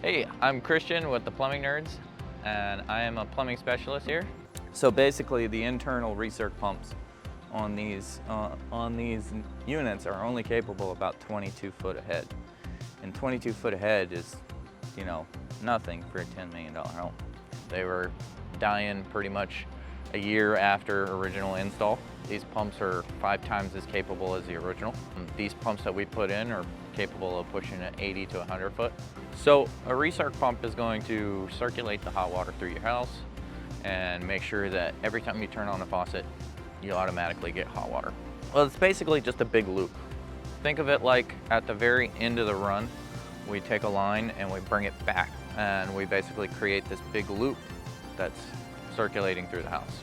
Hey, I'm Christian with the Plumbing Nerds, and I am a plumbing specialist here. So basically, the internal recirc pumps on these units are only capable about 22 foot ahead. And 22 foot ahead is, nothing for a $10 million home. They were dying pretty much a year after original install. These pumps are 5 times as capable as the original. These pumps that we put in are capable of pushing an 80 to 100 foot. So a recirc pump is going to circulate the hot water through your house and make sure that every time you turn on the faucet, you automatically get hot water. Well, it's basically just a big loop. Think of it like at the very end of the run, we take a line and we bring it back, and we basically create this big loop that's circulating through the house.